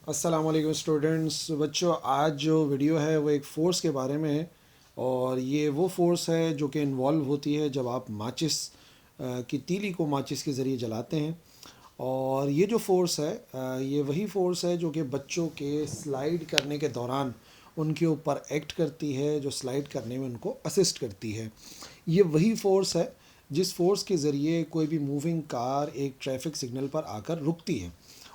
अस्सलाम वालेकुम स्टूडेंट्स। बच्चों, आज जो वीडियो है वो एक फ़ोर्स के बारे में है और ये वो फ़ोर्स है जो कि इन्वॉल्व होती है जब आप माचिस की तीली को माचिस के ज़रिए जलाते हैं। और ये जो फ़ोर्स है ये वही फ़ोर्स है जो कि बच्चों के स्लाइड करने के दौरान उनके ऊपर एक्ट करती है, जो स्लाइड करने में उनको असिस्ट करती है। ये वही फ़ोर्स है जिस फोर्स के ज़रिए कोई भी मूविंग कार एक ट्रैफिक सिग्नल पर आकर रुकती है।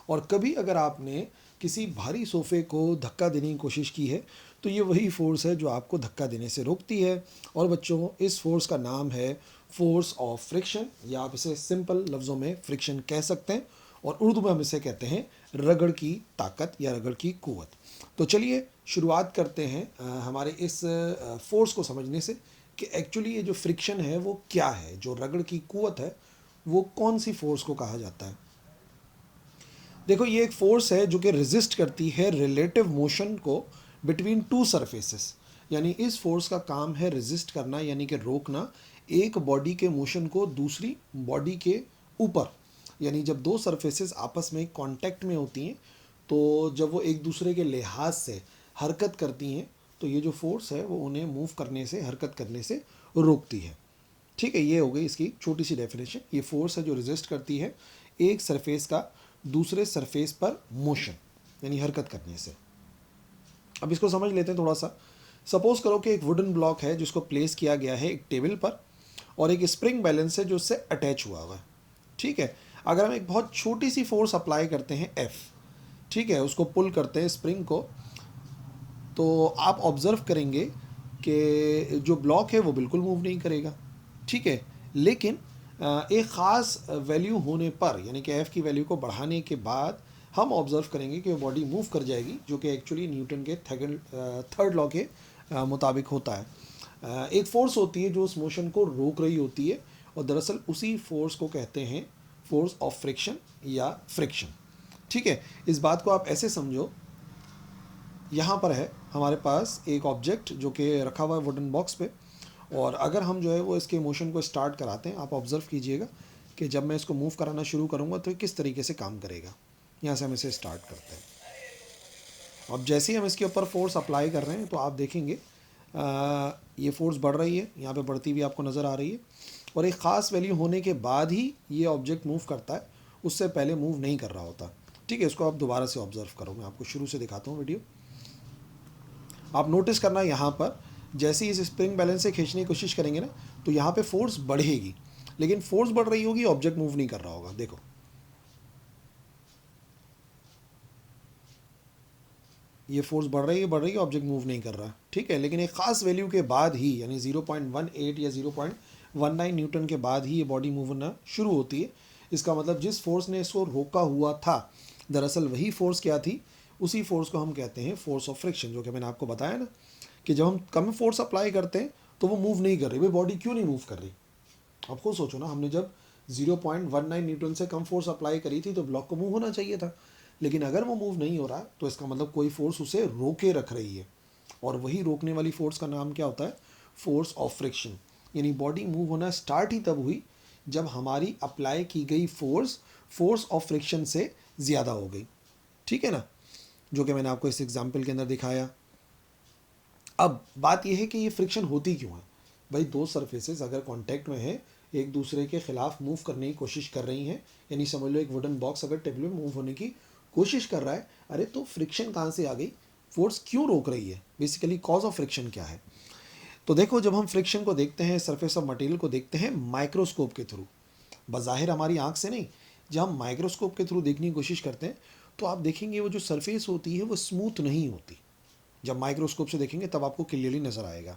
और कभी अगर आपने किसी भारी सोफ़े को धक्का देने की कोशिश की है तो ये वही फोर्स है जो आपको धक्का देने से रोकती है। और बच्चों, इस फोर्स का नाम है फोर्स ऑफ फ्रिक्शन, या आप इसे सिंपल लफ्ज़ों में फ्रिक्शन कह सकते हैं। और उर्दू में हम इसे कहते हैं रगड़ की ताकत या रगड़ की क़ुव्वत। तो चलिए शुरुआत करते हैं हमारे इस फोर्स को समझने से कि एक्चुअली ये जो फ्रिक्शन है वो क्या है, जो रगड़ की क़ुव्वत है वो कौन सी फोर्स को कहा जाता है। देखो, ये एक फोर्स है जो कि रेजिस्ट करती है रिलेटिव मोशन को बिटवीन टू सरफेसेस। यानी इस फोर्स का काम है रेजिस्ट करना, यानी कि रोकना एक बॉडी के मोशन को दूसरी बॉडी के ऊपर। यानी जब दो सरफेसेस आपस में कांटेक्ट में होती हैं तो जब वो एक दूसरे के लिहाज से हरकत करती हैं तो ये जो फोर्स है वो उन्हें मूव करने से, हरकत करने से रोकती है। ठीक है, ये हो गई इसकी छोटी सी डेफिनेशन। ये फोर्स है जो रेजिस्ट करती है एक सरफेस का दूसरे सरफेस पर मोशन, यानी हरकत करने से। अब इसको समझ लेते हैं थोड़ा सा। सपोज करो कि एक वुडन ब्लॉक है जिसको प्लेस किया गया है एक टेबल पर और एक स्प्रिंग बैलेंस है जो उससे अटैच हुआ हुआ है। ठीक है, अगर हम एक बहुत छोटी सी फोर्स अप्लाई करते हैं एफ, ठीक है, उसको पुल करते हैं स्प्रिंग को, तो आप ऑब्जर्व करेंगे कि जो ब्लॉक है वो बिल्कुल मूव नहीं करेगा। ठीक है, लेकिन एक ख़ास वैल्यू होने पर, यानी कि एफ़ की वैल्यू को बढ़ाने के बाद हम ऑब्ज़र्व करेंगे कि वो बॉडी मूव कर जाएगी, जो कि एक्चुअली न्यूटन के थर्ड लॉ के मुताबिक होता है। एक फ़ोर्स होती है जो उस मोशन को रोक रही होती है और दरअसल उसी फोर्स को कहते हैं फोर्स ऑफ फ्रिक्शन या फ्रिक्शन। ठीक है, इस बात को आप ऐसे समझो, यहाँ पर है हमारे पास एक ऑब्जेक्ट जो कि रखा हुआ है वुडन बॉक्स पे, और अगर हम जो है वो इसके मोशन को स्टार्ट कराते हैं, आप ऑब्ज़र्व कीजिएगा कि जब मैं इसको मूव कराना शुरू करूँगा तो ये किस तरीके से काम करेगा। यहाँ से हम इसे स्टार्ट करते हैं। अब जैसे ही हम इसके ऊपर फोर्स अप्लाई कर रहे हैं तो आप देखेंगे ये फोर्स बढ़ रही है, यहाँ पे बढ़ती हुई आपको नज़र आ रही है। और एक ख़ास वैल्यू होने के बाद ही ये ऑब्जेक्ट मूव करता है, उससे पहले मूव नहीं कर रहा होता। ठीक है, इसको आप दोबारा से ऑब्ज़र्व करो, मैं आपको शुरू से दिखाता हूँ वीडियो। आप नोटिस करना यहाँ पर जैसे ही इस स्प्रिंग बैलेंस से खींचने की कोशिश करेंगे ना तो यहाँ पे फोर्स बढ़ेगी, लेकिन फोर्स बढ़ रही होगी, ऑब्जेक्ट मूव नहीं कर रहा होगा। देखो, ये फोर्स बढ़ रही है, ऑब्जेक्ट मूव नहीं कर रहा। ठीक है, लेकिन एक ख़ास वैल्यू के बाद ही, यानी 0.18 या 0.19 न्यूटन के बाद ही ये बॉडी मूव होना शुरू होती है। इसका मतलब जिस फोर्स ने इसको रोका हुआ था, दरअसल वही फोर्स क्या थी, उसी फोर्स को हम कहते हैं फोर्स ऑफ फ्रिक्शन, जो कि मैंने आपको बताया ना कि जब हम कम फोर्स अप्लाई करते हैं तो वो मूव नहीं कर रही। भाई बॉडी क्यों नहीं मूव कर रही? आप खुद सोचो ना, हमने जब 0.19 न्यूटन से कम फोर्स अप्लाई करी थी तो ब्लॉक को मूव होना चाहिए था, लेकिन अगर वो मूव नहीं हो रहा तो इसका मतलब कोई फोर्स उसे रोके रख रही है। और वही रोकने वाली फोर्स का नाम क्या होता है? Force of friction. यानी बॉडी मूव होना स्टार्ट ही तब हुई जब हमारी अप्लाई की गई फोर्स फोर्स ऑफ फ्रिक्शन से ज़्यादा हो गई। ठीक है ना, जो कि मैंने आपको इस एग्जाम्पल के अंदर दिखाया। अब बात यह है कि ये फ्रिक्शन होती क्यों है। भाई दो सरफेसेस अगर कांटेक्ट में हैं, एक दूसरे के खिलाफ मूव करने की कोशिश कर रही हैं, यानी समझ लो एक वुडन बॉक्स अगर टेबल में मूव होने की कोशिश कर रहा है, अरे तो फ्रिक्शन कहाँ से आ गई? फोर्स क्यों रोक रही है? बेसिकली कॉज ऑफ फ्रिक्शन क्या है? तो देखो, जब हम फ्रिक्शन को देखते हैं, सरफेस ऑफ मटेरियल को देखते हैं माइक्रोस्कोप के थ्रू, बज़ाहिर हमारी आंख से नहीं, जब हम माइक्रोस्कोप के थ्रू देखने की कोशिश करते हैं तो आप देखेंगे वो जो सरफेस होती है वो स्मूथ नहीं होती। जब माइक्रोस्कोप से देखेंगे तब आपको क्लियरली नज़र आएगा।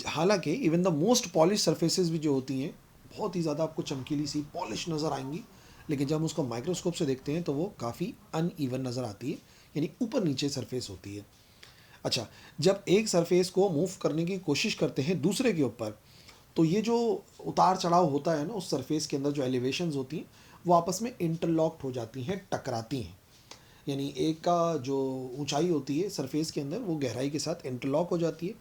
हालांकि even the most polish surfaces भी जो होती हैं बहुत ही ज़्यादा आपको चमकीली सी पॉलिश नज़र आएंगी, लेकिन जब हम उसको माइक्रोस्कोप से देखते हैं तो वो काफ़ी अनइवन नज़र आती है, यानी ऊपर नीचे सरफेस होती है। अच्छा, जब एक सरफेस को मूव करने की कोशिश करते हैं दूसरे के ऊपर, तो ये जो उतार चढ़ाव होता है ना उस सरफेस के अंदर, जो एलिवेशंस होती हैं वो आपस में इंटरलॉक्ड हो जाती हैं, टकराती हैं। यानी एक का जो ऊंचाई होती है सरफेस के अंदर वो गहराई के साथ इंटरलॉक हो जाती है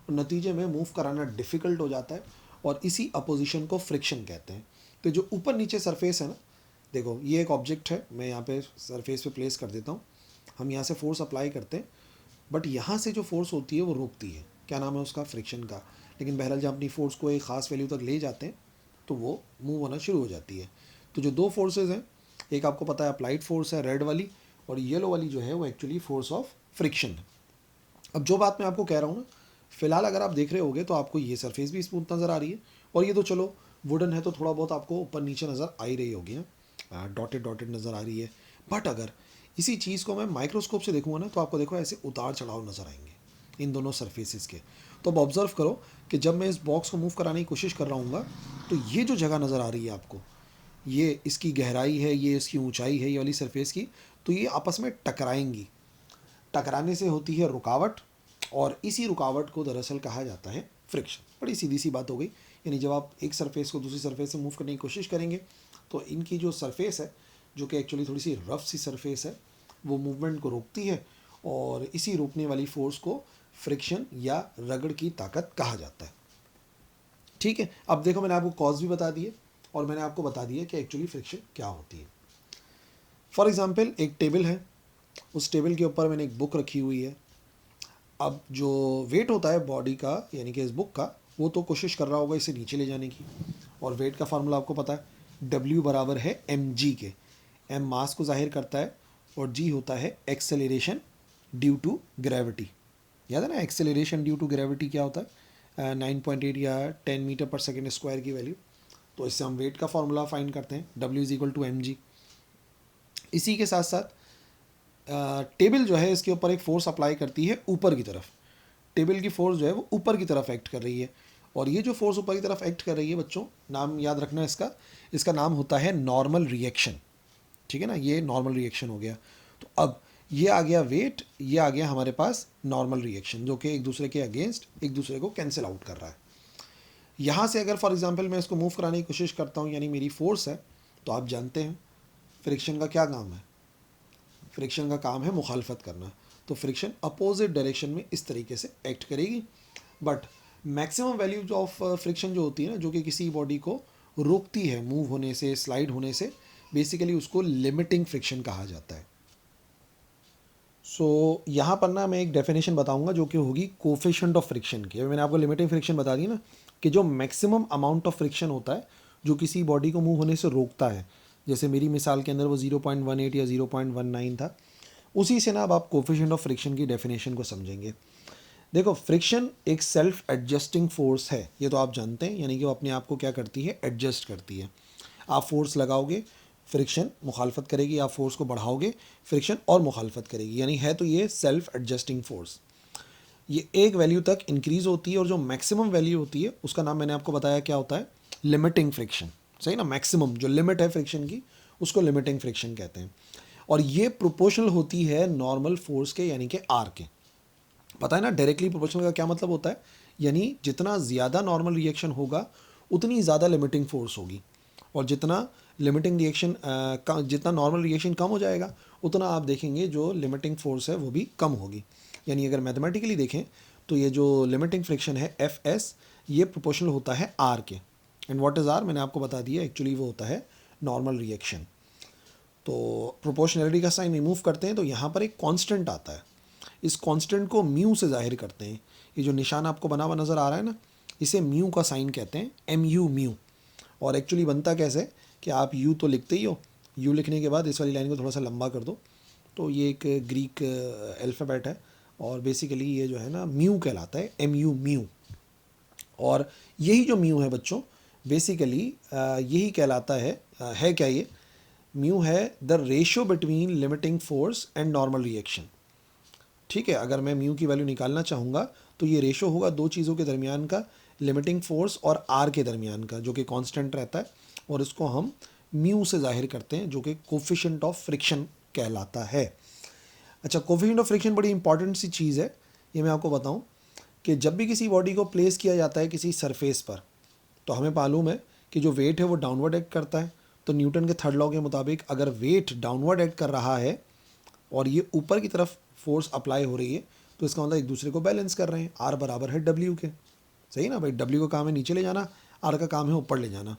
और नतीजे में मूव कराना डिफ़िकल्ट हो जाता है, और इसी अपोजिशन को फ्रिक्शन कहते हैं। तो जो ऊपर नीचे सरफेस है ना, देखो ये एक ऑब्जेक्ट है, मैं यहाँ पे सरफेस पे प्लेस कर देता हूँ। हम यहाँ से फोर्स अप्लाई करते हैं, बट यहाँ से जो फोर्स होती है वो रोकती है, क्या नाम है उसका, फ्रिक्शन का। लेकिन बहरहाल जब अपनी फोर्स को एक ख़ास वैल्यू तक ले जाते हैं तो वो मूव होना शुरू हो जाती है। तो जो दो फोर्सेज हैं, एक आपको पता है अप्लाइड फोर्स है रेड वाली, और येलो वाली जो है वो एक्चुअली फोर्स ऑफ फ्रिक्शन है। अब जो बात मैं आपको कह रहा हूँ ना, फिलहाल अगर आप देख रहे होगे तो आपको ये सरफेस भी स्मूथ नज़र आ रही है, और ये तो चलो वुडन है तो थोड़ा बहुत आपको ऊपर नीचे नज़र आ ही रही होगी, डॉटेड डॉटेड नज़र आ रही है। बट अगर इसी चीज़ को मैं माइक्रोस्कोप से देखूँगा ना, तो आपको देखो ऐसे उतार चढ़ाव नज़र आएंगे इन दोनों सरफेसेस के। तो अब ऑब्जर्व करो कि जब मैं इस बॉक्स को मूव कराने की कोशिश कर रहा हूँ, तो ये जो जगह नज़र आ रही है आपको, ये इसकी गहराई है, ये इसकी ऊंचाई है, ये वाली सरफेस की, तो ये आपस में टकराएंगी। टकराने से होती है रुकावट, और इसी रुकावट को दरअसल कहा जाता है फ्रिक्शन। बड़ी सीधी सी बात हो गई। यानी जब आप एक सरफेस को दूसरी सरफेस से मूव करने की कोशिश करेंगे, तो इनकी जो सरफेस है, जो कि एक्चुअली थोड़ी सी रफ सी सरफेस है, वो मूवमेंट को रोकती है, और इसी रोकने वाली फोर्स को फ्रिक्शन या रगड़ की ताकत कहा जाता है। ठीक है, अब देखो मैंने आपको कॉज भी बता दिए, और मैंने आपको बता दिया कि एक्चुअली फ्रिक्शन क्या होती है। फॉर एग्जाम्पल एक टेबल है, उस टेबल के ऊपर मैंने एक बुक रखी हुई है। अब जो वेट होता है बॉडी का, यानी कि इस बुक का, वो तो कोशिश कर रहा होगा इसे नीचे ले जाने की, और वेट का फार्मूला आपको पता है, W बराबर है mg के। m मास को जाहिर करता है, और g होता है एक्सेलरेशन ड्यू टू ग्रेविटी। याद है ना, एक्सेलरेशन ड्यू टू ग्रेविटी क्या होता है, 9.8 या 10 मीटर पर सेकेंड स्क्वायर की वैल्यू। तो इससे हम वेट का फार्मूला फाइंड करते हैं, W is equal to mg। इसी के साथ साथ टेबल जो है इसके ऊपर एक फोर्स अप्लाई करती है ऊपर की तरफ। टेबल की फोर्स जो है वो ऊपर की तरफ एक्ट कर रही है, और ये जो फोर्स ऊपर की तरफ एक्ट कर रही है बच्चों, नाम याद रखना इसका, इसका नाम होता है नॉर्मल रिएक्शन। ठीक है ना, ये नॉर्मल रिएक्शन हो गया। तो अब ये आ गया वेट, ये आ गया हमारे पास नॉर्मल रिएक्शन, जो कि एक दूसरे के अगेंस्ट एक दूसरे को कैंसिल आउट कर रहा है। यहाँ से अगर फॉर एग्जाम्पल मैं इसको मूव कराने की कोशिश करता हूँ, यानी मेरी फोर्स है, तो आप जानते हैं फ्रिक्शन का क्या काम है, फ्रिक्शन का काम है मुखालफत करना। तो फ्रिक्शन अपोजिट डायरेक्शन में इस तरीके से एक्ट करेगी। But maximum value of friction जो होती है ना, जो कि किसी बॉडी को रोकती है मूव होने से, स्लाइड होने से, बेसिकली उसको लिमिटिंग फ्रिक्शन कहा जाता है। सो यहाँ पर ना मैं एक डेफिनेशन बताऊंगा जो कि होगी कोफिशिएंट ऑफ फ्रिक्शन की। मैंने आपको लिमिटिंग फ्रिक्शन बता दी ना, कि जो मैक्सिमम अमाउंट ऑफ फ्रिक्शन होता है जो किसी बॉडी को मूव होने से रोकता है, जैसे मेरी मिसाल के अंदर वो 0.18 या 0.19 था, उसी से ना अब आप कोफिशिएंट ऑफ फ्रिक्शन की डेफिनेशन को समझेंगे। देखो, फ्रिक्शन एक सेल्फ एडजस्टिंग फोर्स है, ये तो आप जानते हैं, यानी कि वो अपने आप को क्या करती है, एडजस्ट करती है। आप फोर्स लगाओगे, फ्रिक्शन मुखालफत करेगी, आप फोर्स को बढ़ाओगे, फ्रिक्शन और मुखालफत करेगी, यानी है तो ये सेल्फ एडजस्टिंग फोर्स। ये एक वैल्यू तक इंक्रीज़ होती है, और जो मैक्सिमम वैल्यू होती है उसका नाम मैंने आपको बताया क्या होता है, लिमिटिंग फ्रिक्शन। सही ना, मैक्सिमम जो लिमिट है फ्रिक्शन की उसको लिमिटिंग फ्रिक्शन कहते हैं। और ये प्रोपोर्शनल होती है नॉर्मल फोर्स के, यानी कि आर के। पता है ना डायरेक्टली प्रोपोर्शनल का क्या मतलब होता है, यानी जितना ज़्यादा नॉर्मल रिएक्शन होगा उतनी ज़्यादा लिमिटिंग फोर्स होगी, और जितना लिमिटिंग रिएक्शन जितना नॉर्मल रिएक्शन कम हो जाएगा, उतना आप देखेंगे जो लिमिटिंग फोर्स है वो भी कम होगी। यानी अगर मैथमेटिकली देखें तो ये जो लिमिटिंग फ्रिक्शन है एफ एस, ये प्रोपोर्शनल होता है आर के। एंड व्हाट इज़ आर, मैंने आपको बता दिया, एक्चुअली वो होता है नॉर्मल रिएक्शन। तो प्रोपोर्शनैलिटी का साइन रिमूव करते हैं तो यहाँ पर एक कांस्टेंट आता है, इस कांस्टेंट को म्यू से जाहिर करते हैं। ये जो निशान आपको बना हुआ नज़र आ रहा है ना, इसे म्यू का साइन कहते हैं, एम यू म्यू। और एक्चुअली बनता कैसे कि आप यू तो लिखते ही हो, यू लिखने के बाद इस वाली लाइन को थोड़ा सा लंबा कर दो, तो ये एक ग्रीक अल्फ़ाबेट है, और बेसिकली ये जो है ना म्यू कहलाता है, एम यू म्यू। और यही जो म्यू है बच्चों, बेसिकली यही कहलाता है क्या, ये म्यू है the ratio between limiting force and normal reaction. ठीक है, अगर मैं म्यू की वैल्यू निकालना चाहूँगा तो ये रेशो होगा दो चीज़ों के दरमियान का, लिमिटिंग फोर्स और आर के दरमियान का, जो कि कांस्टेंट रहता है, और इसको हम म्यू से जाहिर करते हैं, जो कि कोफिशिएंट ऑफ फ्रिक्शन कहलाता है। अच्छा, कोफिशिएंट ऑफ फ्रिक्शन बड़ी इंपॉर्टेंट सी चीज़ है। ये मैं आपको बताऊं कि जब भी किसी बॉडी को प्लेस किया जाता है किसी सरफेस पर, तो हमें मालूम है कि जो वेट है वो डाउनवर्ड एक्ट करता है। तो न्यूटन के थर्ड लॉ के मुताबिक अगर वेट डाउनवर्ड एक्ट कर रहा है और ये ऊपर की तरफ फोर्स अप्लाई हो रही है, तो इसका मतलब एक दूसरे को बैलेंस कर रहे हैं। आर बराबर है डब्ल्यू के, सही ना भाई, डब्ल्यू का काम है नीचे ले जाना, आर का काम है ऊपर ले जाना।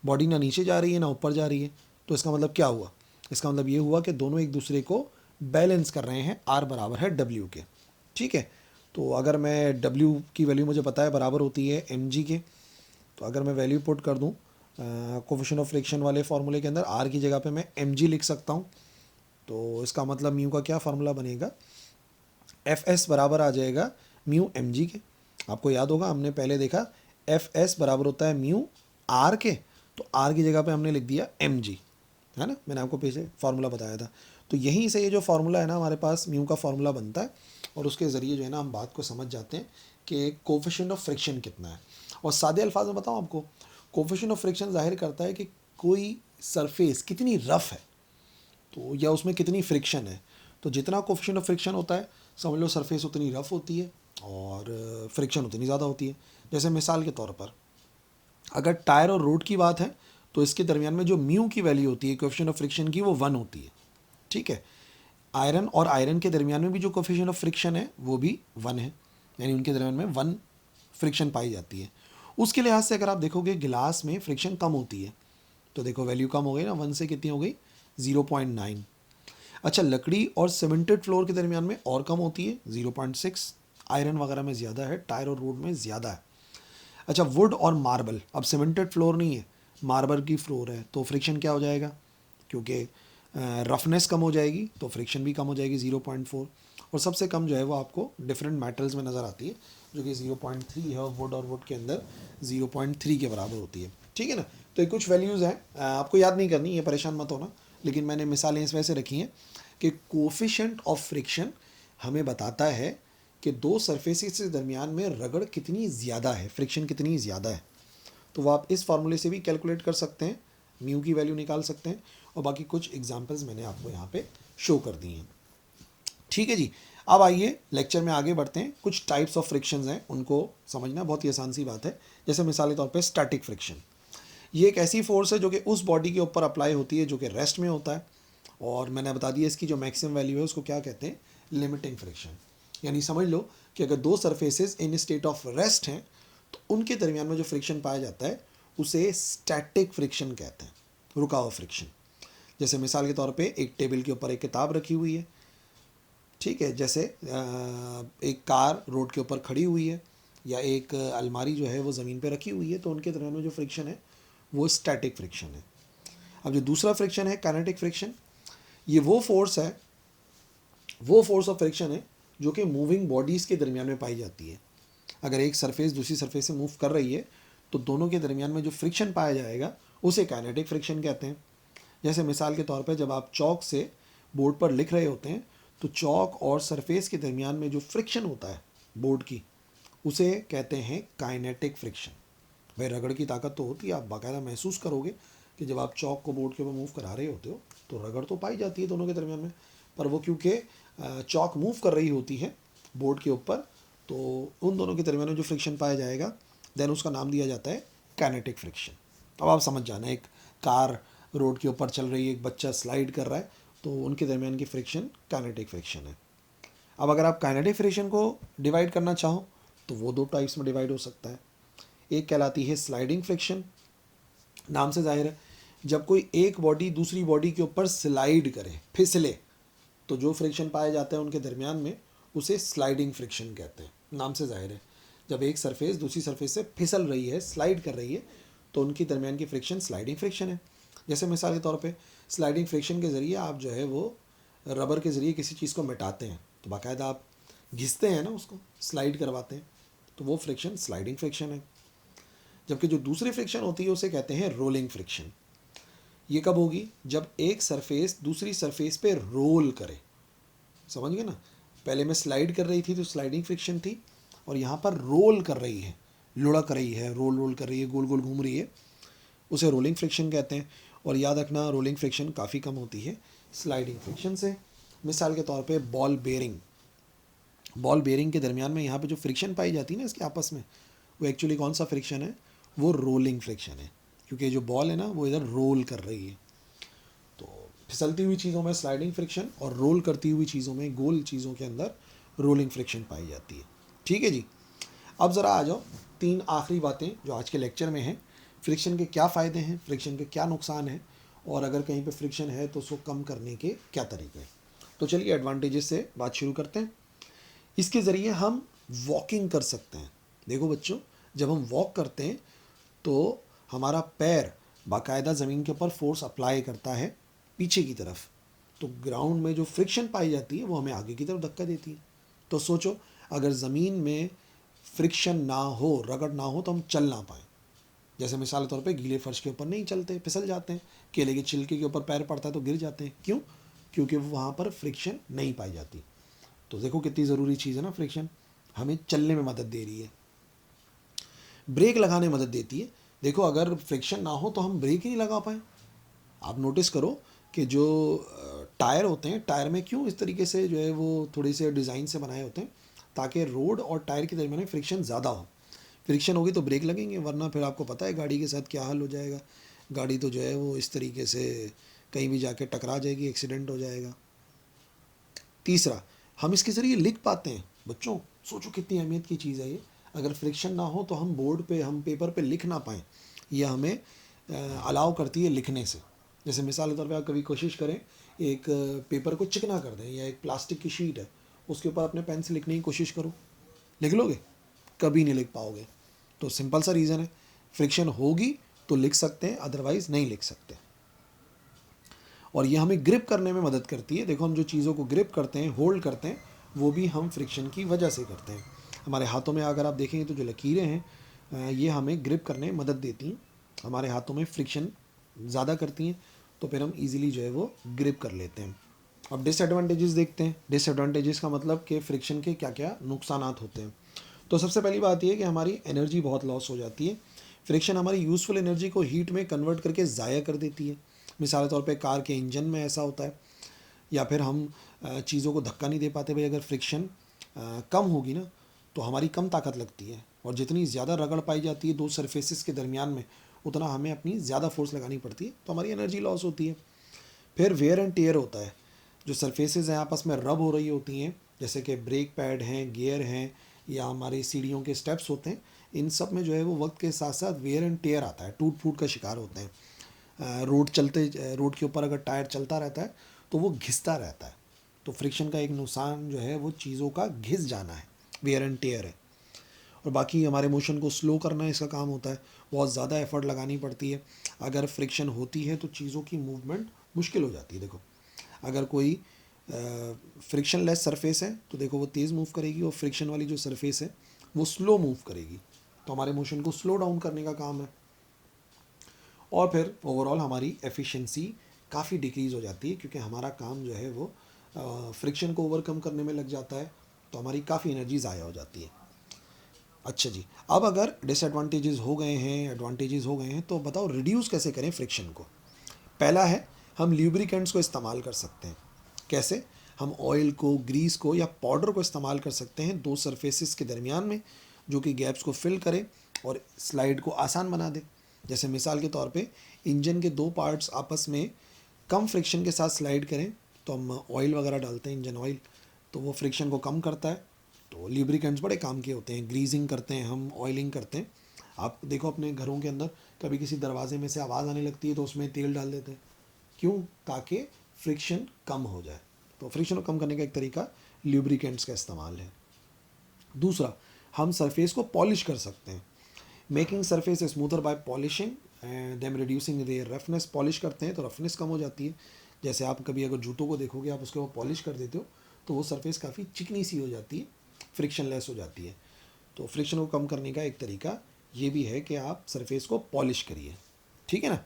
बॉडी ना नीचे जा रही है ना ऊपर जा रही है, तो इसका मतलब क्या हुआ, इसका मतलब ये हुआ कि दोनों एक दूसरे को बैलेंस कर रहे हैं, आर बराबर है डब्ल्यू के। ठीक है, तो अगर मैं डब्ल्यू की वैल्यू मुझे पता है बराबर होती है एम जी के, तो अगर मैं वैल्यू पुट कर दूँ कोफिशिएंट ऑफ फ्रिक्शन वाले फार्मूले के अंदर, आर की जगह पे मैं एम जी लिख सकता हूँ। तो इसका मतलब म्यू का क्या फार्मूला बनेगा, एफ एस बराबर आ जाएगा म्यू एम जी के। आपको याद होगा हमने पहले देखा एफ एस बराबर होता है म्यू आर के, तो आर की जगह पे हमने लिख दिया एम जी, है ना, मैंने आपको पीछे फार्मूला बताया था। तो यहीं से ये जो फार्मूला है ना हमारे पास म्यू का फार्मूला बनता है, और उसके ज़रिए जो है ना हम बात को समझ जाते हैं कि कोफिशिएंट ऑफ फ्रिक्शन कितना है। और सादे अल्फाज में बताऊँ आपको, कोफिशिएंट ऑफ फ्रिक्शन जाहिर करता है कि कोई सरफेस कितनी रफ़ है, तो या उसमें कितनी फ्रिक्शन है। तो जितना कोफिशिएंट ऑफ फ्रिक्शन होता है समझ लो सरफेस उतनी रफ़ होती है और फ्रिक्शन उतनी ज़्यादा होती है। जैसे मिसाल के तौर पर अगर टायर और रोड की बात है तो इसके दरमियान में जो म्यू की वैल्यू होती है कोफिशिएंट ऑफ फ्रिक्शन की, वो 1 होती है। ठीक है, आयरन और आयरन के दरमियान में भी जो कोफिशिएंट ऑफ फ्रिक्शन है वो भी 1 है, यानी उनके दरमियान में 1 फ्रिक्शन पाई जाती है। उसके लिहाज से अगर आप देखोगे गिलास में फ्रिक्शन कम होती है, तो देखो वैल्यू कम हो गई ना, 1 से कितनी हो गई 0.9। अच्छा, लकड़ी और सीमेंटेड फ्लोर के दरमियान में और कम होती है 0.6, आयरन वगैरह में ज़्यादा है, टायर और रोड में ज़्यादा है। अच्छा, वुड और मार्बल, अब सीमेंटेड फ्लोर नहीं है, मार्बल की फ्लोर है, तो फ्रिक्शन क्या हो जाएगा, क्योंकि रफनेस कम हो जाएगी तो फ्रिक्शन भी कम हो जाएगी 0.4। और सबसे कम जो है वो आपको डिफरेंट मेटल्स में नज़र आती है जो कि 0.3 है, और वुड के अंदर 0.3 के बराबर होती है। ठीक है ना, तो ये कुछ वैल्यूज़ हैं, आपको याद नहीं करनी, ये परेशान मत होना, लेकिन मैंने मिसालें इस वजह से रखी हैं कि कोफिशिएंट ऑफ फ्रिक्शन हमें बताता है कि दो सरफेसेस के दरमियान में रगड़ कितनी ज़्यादा है, फ्रिक्शन कितनी ज़्यादा है। तो वो आप इस फार्मूले से भी कैलकुलेट कर सकते हैं, म्यू की वैल्यू निकाल सकते हैं, और बाकी कुछ एग्जांपल्स मैंने आपको यहाँ पे शो कर दिए हैं। ठीक है जी, अब आइए लेक्चर में आगे बढ़ते हैं। कुछ टाइप्स ऑफ फ्रिक्शंस हैं, उनको समझना बहुत ही आसान सी बात है। जैसे मिसाल के तौर पे स्टैटिक फ्रिक्शन, ये एक ऐसी फोर्स है जो कि उस बॉडी के ऊपर अप्लाई होती है जो कि रेस्ट में होता है, और मैंने बता दिया इसकी जो मैक्सिमम वैल्यू है उसको क्या कहते हैं, लिमिटिंग फ्रिक्शन। यानी समझ लो कि अगर दो surfaces in state of rest हैं तो उनके दरमियान में जो फ्रिक्शन पाया जाता है उसे स्टैटिक फ्रिक्शन कहते हैं, रुका हुआ फ्रिक्शन। जैसे मिसाल के तौर पे एक टेबल के ऊपर एक किताब रखी हुई है, ठीक है, जैसे एक कार रोड के ऊपर खड़ी हुई है, या एक अलमारी जो है वो ज़मीन पे रखी हुई है, तो उनके दरमियान में जो फ्रिक्शन है वो स्टैटिक फ्रिक्शन है। अब जो दूसरा फ्रिक्शन है काइनेटिक फ्रिक्शन, ये वो फोर्स है, वो फोर्स ऑफ फ्रिक्शन है जो कि मूविंग बॉडीज़ के दरमियान में पाई जाती है। अगर एक सरफेस दूसरी सरफेस से मूव कर रही है तो दोनों के दरमियान में जो फ्रिक्शन पाया जाएगा उसे काइनेटिक फ्रिक्शन कहते हैं। जैसे मिसाल के तौर पर जब आप चौक से बोर्ड पर लिख रहे होते हैं तो चौक और सरफेस के दरमियान में जो फ्रिक्शन होता है बोर्ड की, उसे कहते हैं काइनेटिक फ्रिक्शन। भाई रगड़ की ताकत तो होती है, आप बाकायदा महसूस करोगे कि जब आप चौक को बोर्ड के ऊपर मूव करा रहे होते हो तो रगड़ तो पाई जाती है दोनों के दरमियान में, पर वो क्योंकि चौक मूव कर रही होती है बोर्ड के ऊपर, तो उन दोनों के दरमियान में जो फ्रिक्शन पाया जाएगा देन उसका नाम दिया जाता है काइनेटिक फ्रिक्शन। अब आप समझ जाना, एक कार रोड के ऊपर चल रही है, एक बच्चा स्लाइड कर रहा है, तो उनके दरमियान की फ्रिक्शन काइनेटिक फ्रिक्शन है। अब अगर आप काइनेटिक फ्रिक्शन को डिवाइड करना चाहो तो वो दो टाइप्स में डिवाइड हो सकता है। एक कहलाती है स्लाइडिंग फ्रिक्शन, नाम से जाहिर है जब कोई एक बॉडी दूसरी बॉडी के ऊपर स्लाइड करे, फिसले, तो जो फ्रिक्शन पाए जाते हैं उनके दरमियान में उसे स्लाइडिंग फ्रिक्शन कहते हैं। नाम से जाहिर है जब एक सरफेस दूसरी सरफेस से फिसल रही है, स्लाइड कर रही है, तो उनकी दरमियान की फ्रिक्शन स्लाइडिंग फ्रिक्शन है। जैसे मिसाल के तौर पे स्लाइडिंग फ्रिक्शन के ज़रिए आप जो है वो रबर के ज़रिए किसी चीज़ को मिटाते हैं, तो बाकायदा आप घिसते हैं ना, उसको स्लाइड करवाते हैं, तो वो फ्रिक्शन स्लाइडिंग फ्रिक्शन है। जबकि जो दूसरी फ्रिक्शन होती है उसे कहते हैं रोलिंग फ्रिक्शन। ये कब होगी, जब एक सरफेस दूसरी सरफेस पे रोल करे। समझ गए ना, पहले मैं स्लाइड कर रही थी तो स्लाइडिंग फ्रिक्शन थी, और यहाँ पर रोल कर रही है, लुढ़क रही है, रोल कर रही है, गोल गोल घूम रही है, उसे रोलिंग फ्रिक्शन कहते हैं। और याद रखना रोलिंग फ्रिक्शन काफ़ी कम होती है स्लाइडिंग फ्रिक्शन से। मिसाल के तौर पे बॉल बेयरिंग के दरमियान में यहाँ पे जो फ्रिक्शन पाई जाती है ना इसके आपस में, वो एक्चुअली कौन सा फ्रिक्शन है, वो रोलिंग फ्रिक्शन है, क्योंकि जो बॉल है ना वो इधर रोल कर रही है। तो फिसलती हुई चीज़ों में स्लाइडिंग फ्रिक्शन और रोल करती हुई चीज़ों में, गोल चीज़ों के अंदर रोलिंग फ्रिक्शन पाई जाती है। ठीक है जी, अब ज़रा आ जाओ 3 आखिरी बातें जो आज के लेक्चर में हैं। फ्रिक्शन के क्या फ़ायदे हैं, फ्रिक्शन के क्या नुकसान हैं, और अगर कहीं पे फ्रिक्शन है तो उसको कम करने के क्या तरीके हैं। तो चलिए एडवांटेजेस से बात शुरू करते हैं। इसके ज़रिए हम वॉकिंग कर सकते हैं। देखो बच्चों, जब हम वॉक करते हैं तो हमारा पैर बाकायदा ज़मीन के ऊपर फोर्स अप्लाई करता है पीछे की तरफ, तो ग्राउंड में जो फ्रिक्शन पाई जाती है वो हमें आगे की तरफ धक्का देती है। तो सोचो, अगर ज़मीन में फ्रिक्शन ना हो, रगड़ ना हो, तो हम चल ना पाएँ। जैसे मिसाल के तौर पे गीले फर्श के ऊपर नहीं चलते, फिसल जाते हैं। केले के छिलके के ऊपर पैर पड़ता है तो गिर जाते हैं। क्यों? क्योंकि वहाँ पर फ्रिक्शन नहीं पाई जाती। तो देखो कितनी ज़रूरी चीज़ है ना फ्रिक्शन, हमें चलने में मदद दे रही है, ब्रेक लगाने में मदद देती है। देखो अगर फ्रिक्शन ना हो तो हम ब्रेक ही नहीं लगा पाए। आप नोटिस करो कि जो टायर होते हैं, टायर में क्यों इस तरीके से जो है वो थोड़े से डिज़ाइन से बनाए होते हैं, ताकि रोड और टायर के दरमियान फ्रिक्शन ज़्यादा हो। फ्रिक्शन होगी तो ब्रेक लगेंगे, वरना फिर आपको पता है गाड़ी के साथ क्या हाल हो जाएगा। गाड़ी तो जो है वो इस तरीके से कहीं भी जाके टकरा जाएगी, एक्सीडेंट हो जाएगा। तीसरा, हम इसके ज़रिए लिख पाते हैं। बच्चों सोचो कितनी अहमियत की चीज़ है ये। अगर फ्रिक्शन ना हो तो हम बोर्ड पे, हम पेपर पे लिख ना पाएँ। यह हमें अलाउ करती है लिखने से। जैसे मिसाल के तौर पे आप कभी कोशिश करें, एक पेपर को चिकना कर दें, या एक प्लास्टिक की शीट है उसके ऊपर अपने पेन से लिखने की कोशिश करो, लिख लोगे? कभी नहीं लिख पाओगे। तो सिंपल सा रीज़न है, फ्रिक्शन होगी तो लिख सकते हैं, अदरवाइज़ नहीं लिख सकते। और ये हमें ग्रिप करने में मदद करती है। देखो हम जो चीज़ों को ग्रिप करते हैं, होल्ड करते हैं, वो भी हम फ्रिक्शन की वजह से करते हैं। हमारे हाथों में अगर आप देखेंगे तो जो लकीरें हैं, ये हमें ग्रिप करने में मदद देती हैं। हमारे हाथों में फ्रिक्शन ज़्यादा करती हैं तो फिर हम इजीली जो है वो ग्रिप कर लेते हैं। अब डिसएडवांटेजेस देखते हैं। डिसएडवांटेजेस का मतलब कि फ्रिक्शन के क्या क्या नुकसानात होते हैं। तो सबसे पहली बात यह है कि हमारी एनर्जी बहुत लॉस हो जाती है। फ्रिक्शन हमारी यूज़फुल एनर्जी को हीट में कन्वर्ट करके ज़ाया कर देती है। मिसाल के तौर पे कार के इंजन में ऐसा होता है। या फिर हम चीज़ों को धक्का नहीं दे पाते भाई, अगर फ्रिक्शन कम होगी ना तो हमारी कम ताकत लगती है, और जितनी ज़्यादा रगड़ पाई जाती है दो सरफेसेस के दरमियान में, उतना हमें अपनी ज़्यादा फोर्स लगानी पड़ती है, तो हमारी एनर्जी लॉस होती है। फिर वेयर एंड टेयर होता है। जो सरफेसेस हैं आपस में रब हो रही होती हैं, जैसे कि ब्रेक पैड हैं, गियर हैं, या हमारी सीढ़ियों के स्टेप्स होते हैं, इन सब में जो है वो वक्त के साथ साथ वेयर एंड टेयर आता है, टूट फूट का शिकार होते हैं। रोड के ऊपर अगर टायर चलता रहता है तो वो घिसता रहता है। तो फ्रिक्शन का एक नुकसान जो है वो चीज़ों का घिस जाना है, वेयर एंड टेयर है। और बाकी हमारे मोशन को स्लो करना इसका काम होता है, बहुत ज़्यादा एफर्ट लगानी पड़ती है। अगर फ्रिक्शन होती है तो चीज़ों की मूवमेंट मुश्किल हो जाती है। देखो अगर कोई फ्रिक्शन लेस सरफेस है तो देखो वो तेज़ मूव करेगी, और फ्रिक्शन वाली जो सरफेस है वो स्लो मूव करेगी, तो हमारे मोशन को स्लो डाउन करने का काम है। और फिर ओवरऑल हमारी एफिशिएंसी काफ़ी डिक्रीज़ हो जाती है, क्योंकि हमारा काम जो है वो फ्रिक्शन को ओवरकम करने में लग जाता है, तो हमारी काफ़ी एनर्जी ज़ाया हो जाती है। अच्छा जी, अब अगर डिसएडवांटेजेस हो गए हैं, एडवांटेजेस हो गए हैं, तो बताओ रिड्यूस कैसे करें फ्रिक्शन को। पहला है, हम ल्यूब्रिकेंट्स को इस्तेमाल कर सकते हैं। कैसे? हम ऑयल को, ग्रीस को या पाउडर को इस्तेमाल कर सकते हैं दो सरफेसेस के दरमियान में, जो कि गैप्स को फिल करे और स्लाइड को आसान बना दे। जैसे मिसाल के तौर पे इंजन के दो पार्ट्स आपस में कम फ्रिक्शन के साथ स्लाइड करें, तो हम ऑयल वगैरह डालते हैं, इंजन ऑयल, तो वो फ्रिक्शन को कम करता है। तो ल्यूब्रिकेंट्स बड़े काम के होते हैं, ग्रीजिंग करते हैं हम, ऑयलिंग करते हैं। आप देखो अपने घरों के अंदर कभी किसी दरवाजे में से आवाज़ आने लगती है तो उसमें तेल डाल देते हैं। क्यों? ताकि फ्रिक्शन कम हो जाए। तो फ्रिक्शन को कम करने का एक तरीका ल्यूब्रिकेंट्स का इस्तेमाल है। दूसरा, हम सरफेस को पॉलिश कर सकते हैं। Making surface smoother by polishing and them reducing their roughness. Polish करते हैं तो रफनेस कम हो जाती है। जैसे आप कभी अगर जूतों को देखोगे, आप उसके ऊपर पॉलिश कर देते हो तो वो सरफेस काफ़ी चिकनी सी हो जाती है, फ्रिक्शन लेस हो जाती है। तो फ्रिक्शन को कम करने का एक तरीका ये भी है कि आप सरफेस को पॉलिश करिए, ठीक है ना।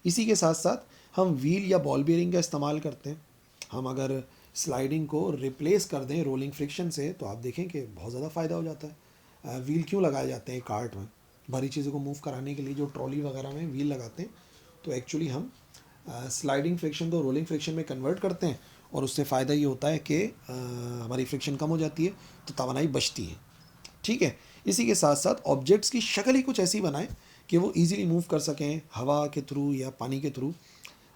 इसी के साथ साथ हम व्हील या बॉल बेयरिंग का इस्तेमाल करते हैं। हम अगर स्लाइडिंग को रिप्लेस कर दें रोलिंग फ्रिक्शन से, तो आप देखें कि बहुत ज़्यादा फ़ायदा हो जाता है। व्हील क्यों लगाए जाते हैं कार्ट में? भारी चीज़ों को मूव कराने के लिए जो ट्रॉली वगैरह में व्हील लगाते हैं, तो एक्चुअली हम स्लाइडिंग फ्रिक्शन को रोलिंग फ्रिक्शन में कन्वर्ट करते हैं, और उससे फ़ायदा ये होता है कि हमारी फ्रिक्शन कम हो जाती है, तो तवानाई बचती है, ठीक है। इसी के साथ साथ ऑब्जेक्ट्स की शक्ल ही कुछ ऐसी बनाएं कि वो इजीली मूव कर सकें हवा के थ्रू या पानी के थ्रू।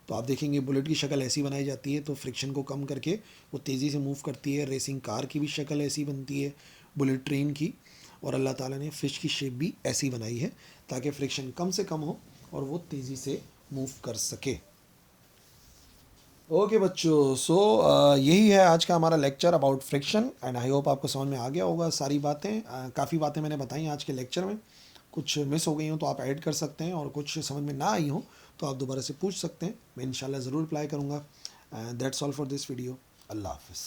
तो आप देखेंगे बुलेट की शक्ल ऐसी बनाई जाती है तो फ्रिक्शन को कम करके वो तेज़ी से मूव करती है। रेसिंग कार की भी शक्ल ऐसी बनती है, बुलेट ट्रेन की। और अल्लाह ताला ने फ़िश की शेप भी ऐसी बनाई है ताकि फ्रिक्शन कम से कम हो और वो तेज़ी से मूव कर सके। ओके बच्चों, सो यही है आज का हमारा lecture about friction and I hope आपको समझ में आ गया होगा सारी बातें। काफ़ी बातें मैंने बताई आज के लेक्चर में। कुछ मिस हो गई हो तो आप ऐड कर सकते हैं, और कुछ समझ में ना आई हो तो आप दोबारा से पूछ सकते हैं। मैं इंशाल्लाह ज़रूर रिप्लाई करूँगा। That's all for this video. अल्लाह हाफिज़।